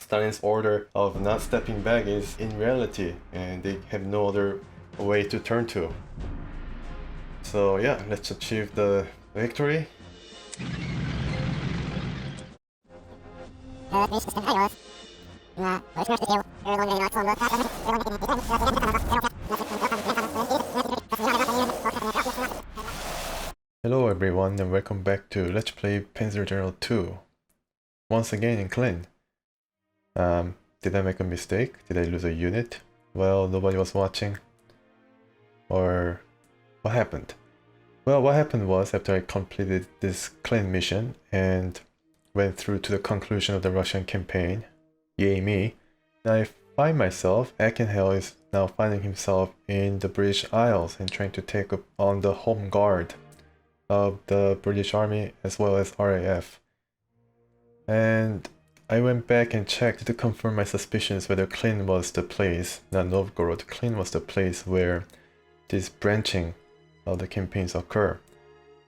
Stalin's order of not stepping back is in reality, and they have no other way to turn to. So yeah, let's achieve the victory. Hello everyone and welcome back to Let's Play Panzer General 2. Once again in Klin. Did I make a mistake? Did I lose a unit? Well, nobody was watching. Or what happened? Well, what happened was after I completed this Klin mission and went through to the conclusion of the Russian campaign, yay me, I find myself, Ackenheil is now finding himself in the British Isles and trying to take up on the home guard of the British Army as well as RAF. And I went back and checked to confirm my suspicions whether Klin was the place, not Novgorod. Klin was the place where this branching of the campaigns occur.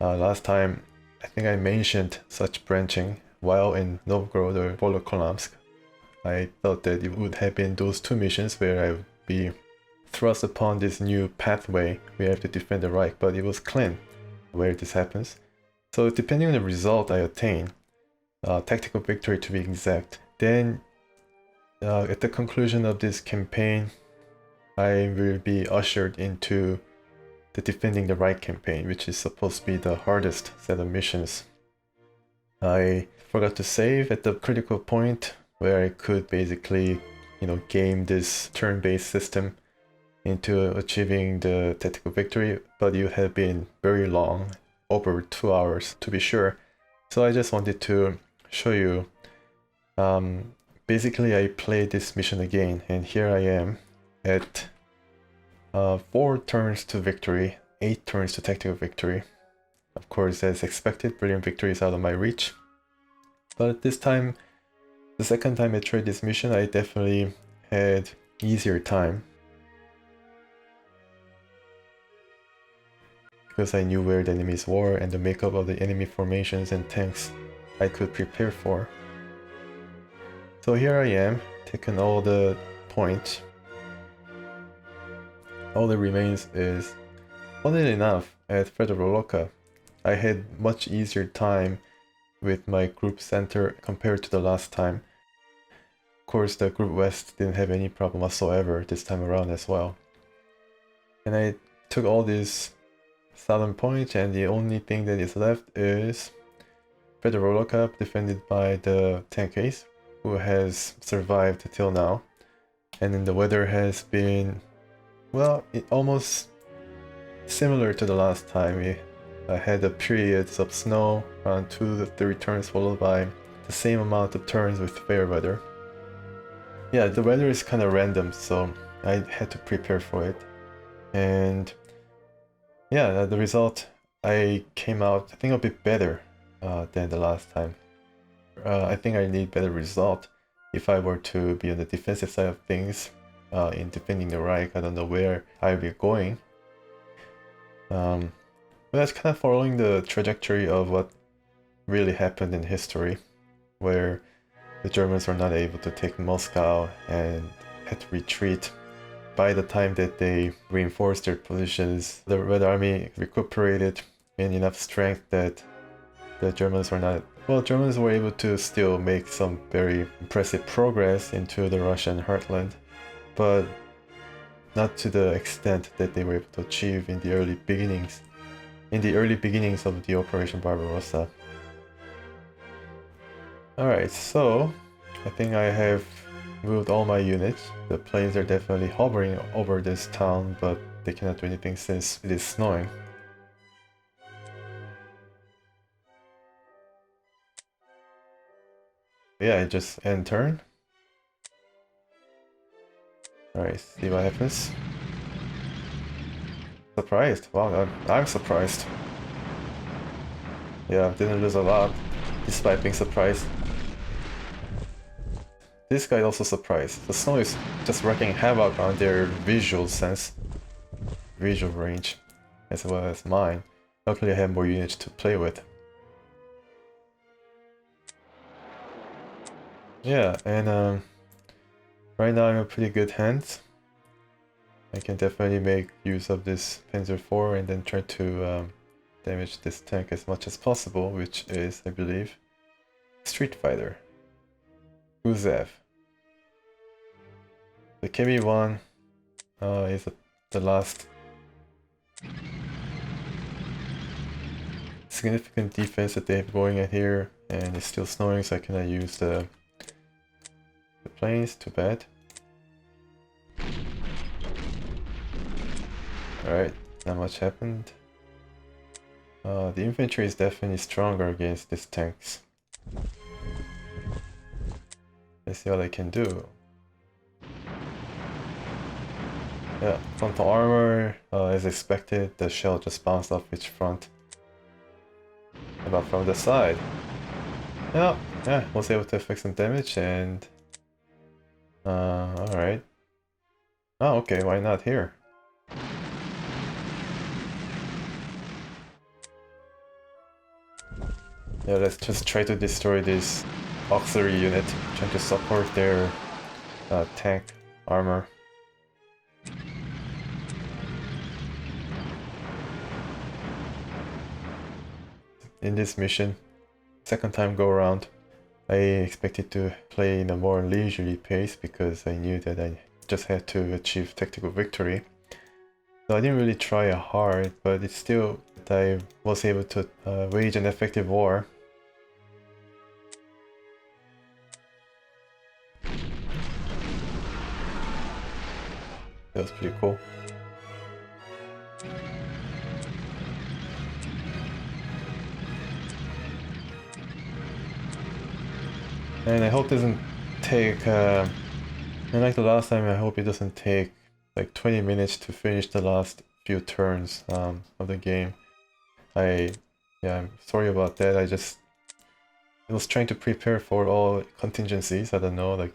Last time I think I mentioned such branching while in Novgorod or Volokholamsk. I thought that it would have been those two missions where I would be thrust upon this new pathway where I have to defend the Reich, but it was Klin where this happens. So depending on the result I attain, tactical victory to be exact, then at the conclusion of this campaign I will be ushered into the defending the Reich campaign, which is supposed to be the hardest set of missions. I forgot to save at the critical point where I could basically, game this turn-based system into achieving the tactical victory, but it have been very long, over 2 hours to be sure. So I just wanted to show you, basically I played this mission again, and here I am at 4 turns to victory, 8 turns to tactical victory. Of course, as expected, brilliant victory is out of my reach. But this time, the second time I tried this mission, I definitely had easier time. Because I knew where the enemies were and the makeup of the enemy formations and tanks I could prepare for. So here I am, taking all the points. All that remains is, funnily enough, at Fedoroloka, I had much easier time with my group center compared to the last time. Of course, the group west didn't have any problem whatsoever this time around as well. And I took all these southern points, and the only thing that is left is Fedoroloka, defended by the tank ace, who has survived till now. And then the weather has been, well, almost similar to the last time. I had a periods of snow, around 2 to 3 turns, followed by the same amount of turns with fair weather. Yeah, the weather is kind of random, so I had to prepare for it. And yeah, the result, I came out, I think, a bit better than the last time. I think I need better result if I were to be on the defensive side of things in defending the Reich. I don't know where I'll be going. But that's kind of following the trajectory of what really happened in history, where the Germans were not able to take Moscow and had to retreat. By the time that they reinforced their positions, the Red Army recuperated in enough strength that the Germans were not... Well, Germans were able to still make some very impressive progress into the Russian heartland, but not to the extent that they were able to achieve in the early beginnings. In the early beginnings of the Operation Barbarossa. Alright, so I think I have moved all my units. The planes are definitely hovering over this town, but they cannot do anything since it is snowing. Yeah, I just end turn. Alright, see what happens. Surprised. Wow, I'm surprised. Yeah, didn't lose a lot, despite being surprised. This guy also surprised. The snow is just wreaking havoc on their visual range, as well as mine. Luckily I have more units to play with. Yeah, and right now I'm in pretty good hands. I can definitely make use of this Panzer IV and then try to damage this tank as much as possible, which is, I believe, Street Fighter. Guzev. The KB1 is the last significant defense that they have going at here, and it's still snowing, so I cannot use the planes. Too bad. Alright, not much happened. The infantry is definitely stronger against these tanks. Let's see what I can do. Yeah, frontal armor, as expected, the shell just bounced off each front. About from the side. Yeah, was able to affect some damage and... alright. Oh, okay, why not here? Yeah, let's just try to destroy this auxiliary unit, trying to support their tank armor. In this mission, second time go around, I expected to play in a more leisurely pace because I knew that I just had to achieve tactical victory. So I didn't really try hard, but it's still that I was able to wage an effective war. That was pretty cool. And I hope it doesn't take, and like the last time, I hope it doesn't take like 20 minutes to finish the last few turns of the game. I'm sorry about that. I was trying to prepare for all contingencies. I don't know, like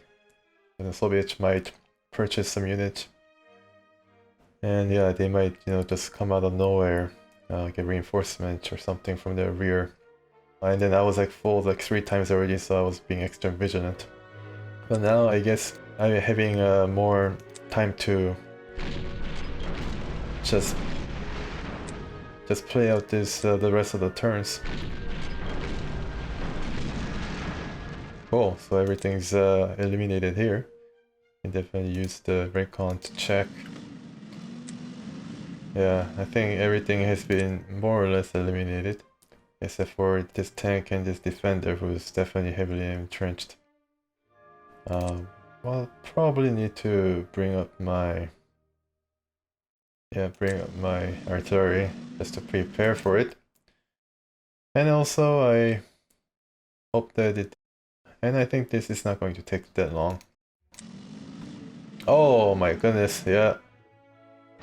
the Soviets might purchase some units. And yeah, they might, just come out of nowhere, get reinforcements or something from their rear. And then I was like full like 3 times already, so I was being extra vigilant. But now I guess I'm having more time to just play out this the rest of the turns. Cool, so everything's eliminated here. You can definitely use the Recon to check. Yeah, I think everything has been more or less eliminated. Except for this tank and this defender who's definitely heavily entrenched. Well, probably need to bring up my artillery just to prepare for it. And also I hope that and I think this is not going to take that long. Oh my goodness, yeah.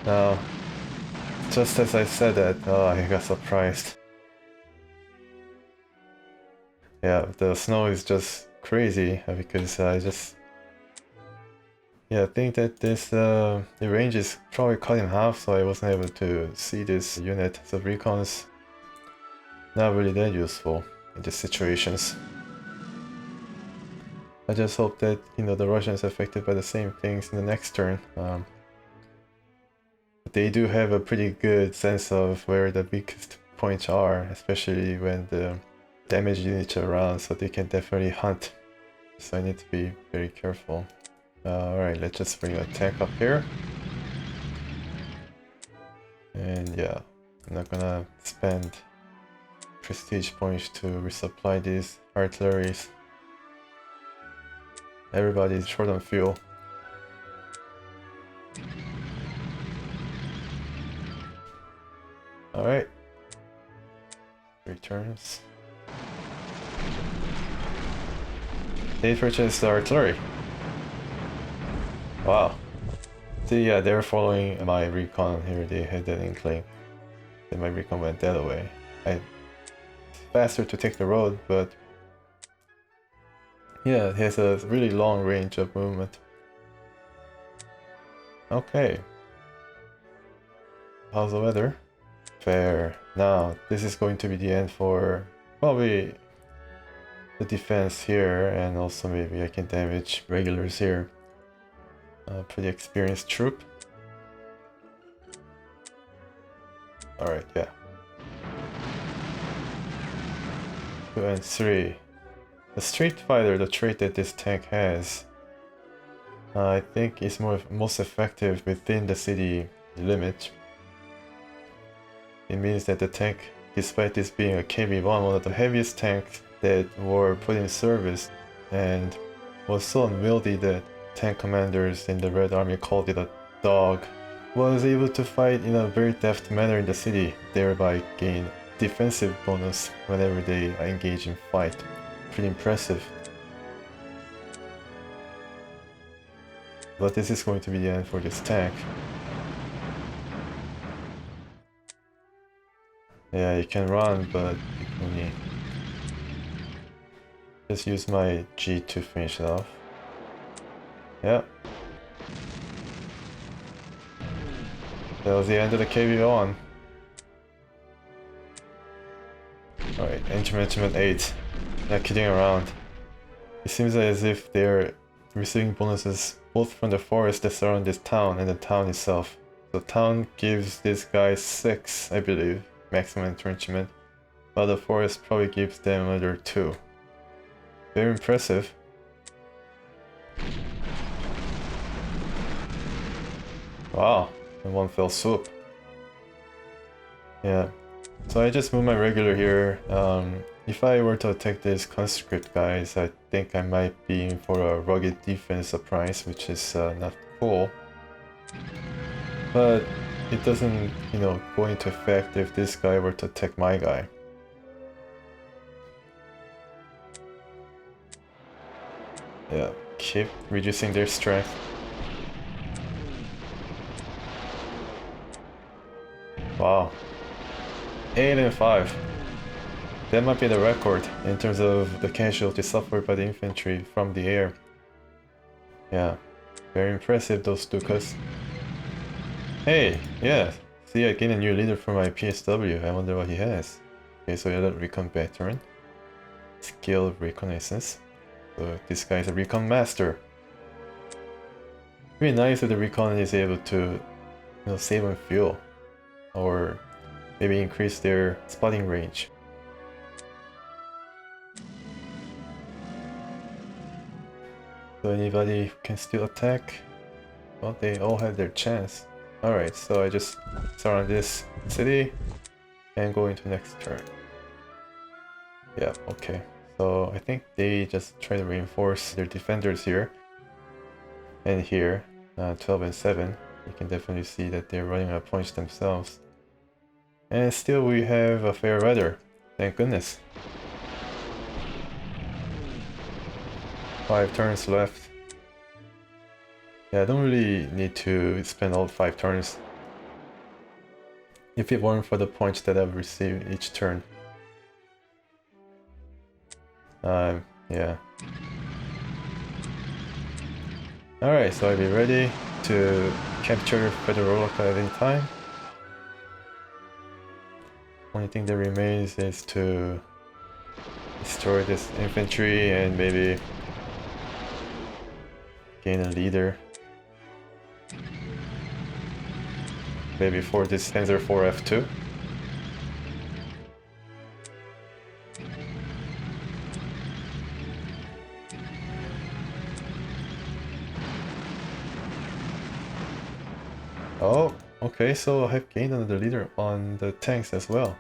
Now, just as I said that, oh, I got surprised. Yeah, the snow is just crazy because I think that this the range is probably cut in half, so I wasn't able to see this unit. So Recon's not really that useful in these situations. I just hope that the Russians are affected by the same things in the next turn. They do have a pretty good sense of where the weakest points are, especially when the damage units are around, so they can definitely hunt. So I need to be very careful. Alright, let's just bring a tank up here. And yeah, I'm not gonna spend prestige points to resupply these artilleries. Everybody's short on fuel. Alright. Returns. They purchased the artillery. Wow. See, yeah, they're following my recon here. They had that inkling. Then my recon went that way. It's faster to take the road, but yeah, it has a really long range of movement. Okay. How's the weather? Fair. Now, this is going to be the end for probably the defense here, and also maybe I can damage regulars here. Pretty experienced troop. Alright, yeah. 2 and 3. The Street Fighter, the trait that this tank has, I think is most effective within the city limit. It means that the tank, despite this being a KV-1, one of the heaviest tanks that were put in service, and was so unwieldy that tank commanders in the Red Army called it a dog, was able to fight in a very deft manner in the city, thereby gain defensive bonus whenever they engage in fight. Pretty impressive. But this is going to be the end for this tank. Yeah, you can run, but you can only just use my G to finish it off. Yeah. That was the end of the KV-1. Alright, engine management 8. Not kidding around. It seems as if they're receiving bonuses both from the forest that surround this town and the town itself. The town gives this guy 6, I believe, maximum entrenchment, while the forest probably gives them another 2. Very impressive. Wow, in one fell swoop. Yeah, so I just moved my regular here. If I were to attack these conscript guys, I think I might be in for a rugged defense surprise, which is not cool. But it doesn't, go into effect if this guy were to attack my guy. Yeah, keep reducing their strength. Wow. 8 and 5. That might be the record in terms of the casualties suffered by the infantry from the air. Yeah, very impressive, those Stukas. Hey, yeah, see, I gained a new leader for my PSW. I wonder what he has. Okay, so you're a Recon veteran. Skill of reconnaissance. So this guy is a Recon master. Really nice that the Recon is able to, save on fuel. Or maybe increase their spotting range. So anybody can still attack? Well, they all have their chance. Alright, so I just surround this city and go into next turn. Yeah, okay. So I think they just try to reinforce their defenders here. And here, 12 and 7. You can definitely see that they're running out of points themselves. And still we have a fair weather. Thank goodness. 5 turns left. Yeah, I don't really need to spend all 5 turns if it weren't for the points that I've received each turn. Yeah. Alright, so I'll be ready to capture Federal at any time. Only thing that remains is to destroy this infantry and maybe gain a leader. Maybe for this Panzer 4F2. Oh, okay, so I have gained another leader on the tanks as well.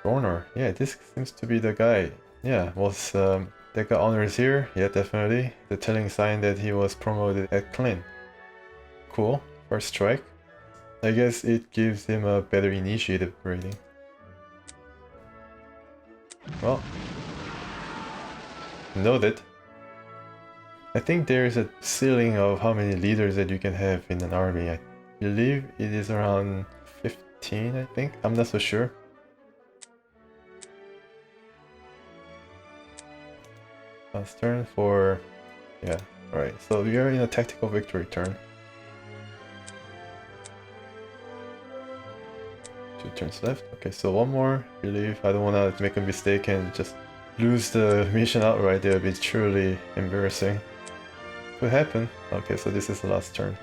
Dorner, yeah, this seems to be the guy. Yeah, was that got honors here? Yeah, definitely. The telling sign that he was promoted at Klin. Cool, first strike. I guess it gives him a better initiative rating. Well, noted. I think there is a ceiling of how many leaders that you can have in an army. I believe it is around 15, I think. I'm not so sure. Last turn for... yeah, alright. So we are in a tactical victory turn. 2 turns left. Okay, so one more. I believe I don't want to make a mistake and just lose the mission outright, that would be truly embarrassing. Could happen. Okay, so this is the last turn.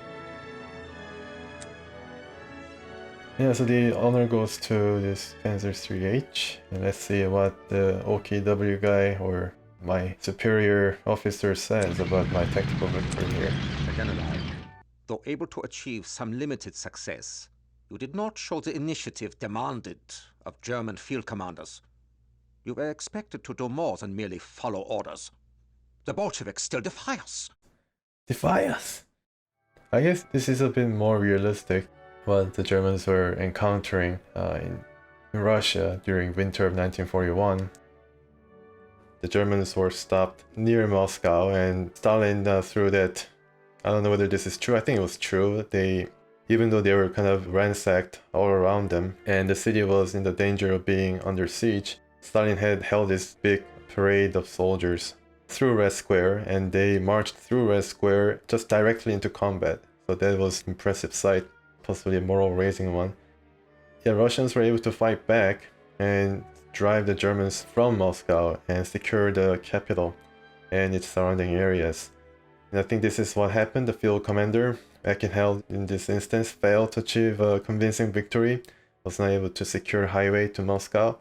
Yeah, so the honor goes to this Panzer 3H, and let's see what the OKW guy or my superior officer says about my tactical victory here. Ackenheil, though able to achieve some limited success, you did not show the initiative demanded of German field commanders. You were expected to do more than merely follow orders. The Bolsheviks still defy us. Defy us! I guess this is a bit more realistic what the Germans were encountering in Russia during winter of 1941. The Germans were stopped near Moscow, and Stalin threw that, I don't know whether this is true, I think it was true, even though they were kind of ransacked all around them and the city was in the danger of being under siege, Stalin had held this big parade of soldiers through Red Square, and they marched through Red Square just directly into combat. So that was an impressive sight, possibly a moral raising one. Yeah, Russians were able to fight back and drive the Germans from Moscow and secure the capital and its surrounding areas. And I think this is what happened. The field commander, Ackenheil, in this instance, failed to achieve a convincing victory, was not able to secure highway to Moscow,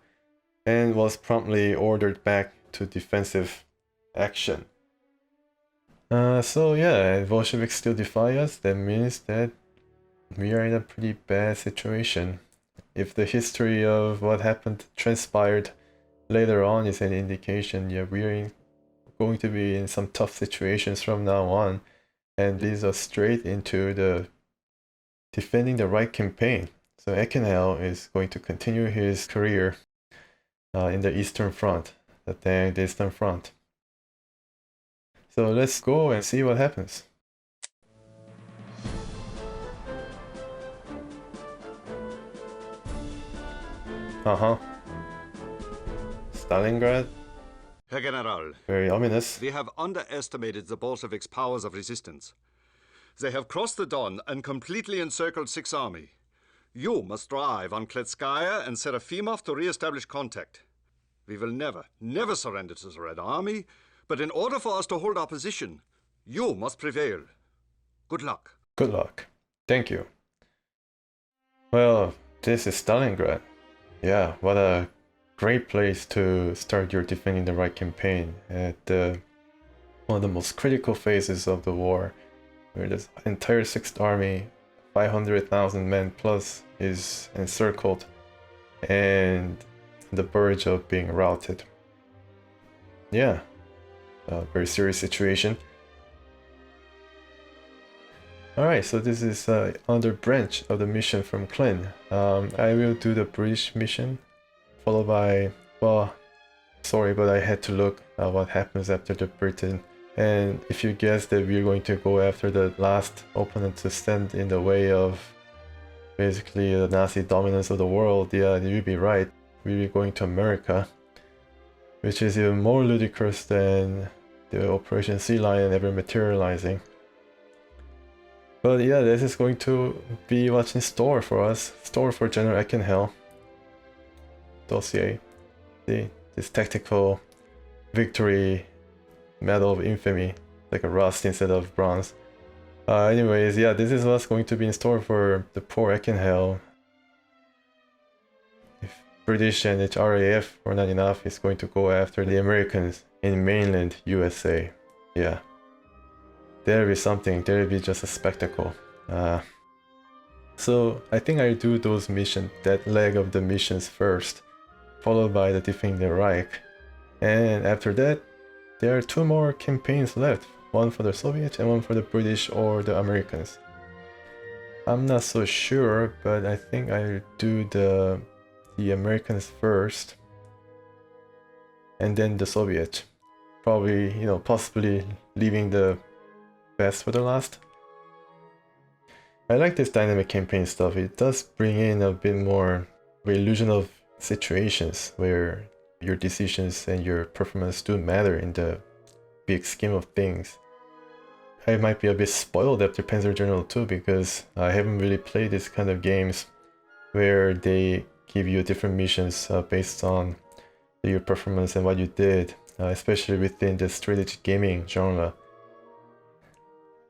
and was promptly ordered back to defensive action. So yeah, Bolsheviks still defy us. That means that we are in a pretty bad situation. If the history of what happened transpired later on is an indication, yeah, we are going to be in some tough situations from now on, and leads us straight into the defending the right campaign. So Ackenheil is going to continue his career in the Eastern Front, the Eastern Front. So let's go and see what happens. Stalingrad? Herr General, Very ominous. we have underestimated the Bolsheviks' powers of resistance. They have crossed the Don and completely encircled Sixth Army. You must drive on Kletskaya and Serafimov to re-establish contact. We will never surrender to the Red Army, but in order for us to hold our position, you must prevail. Good luck. Good luck. Thank you. Well, this is Stalingrad. Yeah, what a great place to start your defending the right campaign at one of the most critical phases of the war, where the entire 6th Army, 500,000 men plus, is encircled and on the verge of being routed. Yeah, a very serious situation. Alright, so this is another branch of the mission from Klin. I will do the British mission, followed by, well, sorry, but I had to look at what happens after the Britain. And if you guess that we're going to go after the last opponent to stand in the way of basically the Nazi dominance of the world, yeah, you'd be right. We'll be going to America, which is even more ludicrous than the Operation Sea Lion ever materializing. But yeah, this is going to be what's in store for us, store for General Ackenheil. Dossier. See, this tactical victory medal of infamy, like a rust instead of bronze. Anyways, yeah, this is what's going to be in store for the poor Ackenheil. If British and its RAF were not enough, it's going to go after the Americans in mainland USA. Yeah. There'll be something, there'll be just a spectacle. So I think I do those missions, that leg of the missions first, followed by the defending the Reich. And after that, there are 2 more campaigns left, one for the Soviets and one for the British or the Americans. I'm not so sure, but I think I'll do the Americans first, and then the Soviets. Probably, you know, possibly leaving the best for the last. I like this dynamic campaign stuff. It does bring in a bit more illusion of situations where your decisions and your performance do matter in the big scheme of things. I might be a bit spoiled after Panzer Journal 2 because I haven't really played this kind of games where they give you different missions based on your performance and what you did, especially within the strategy gaming genre.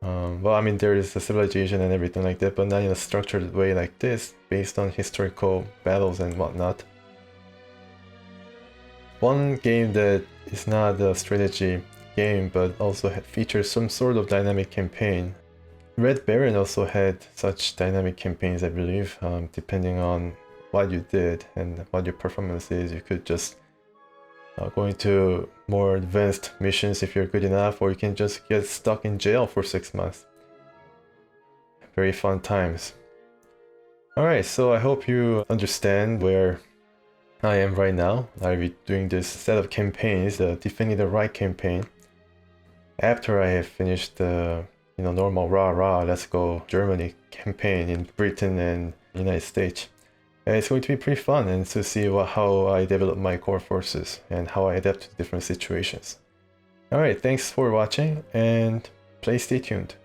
Well, I mean, there is a civilization and everything like that, but not in a structured way like this, based on historical battles and whatnot. One game that is not a strategy game, but also features some sort of dynamic campaign. Red Baron also had such dynamic campaigns, I believe. Depending on what you did and what your performance is, you could just go into more advanced missions if you're good enough, or you can just get stuck in jail for 6 months. Very fun times. Alright, so I hope you understand where I am right now. I'll be doing this set of campaigns, defending the right campaign. After I have finished the normal rah let's go Germany campaign in Britain and United States. And it's going to be pretty fun and to see how I develop my core forces and how I adapt to different situations. Alright, thanks for watching and please stay tuned.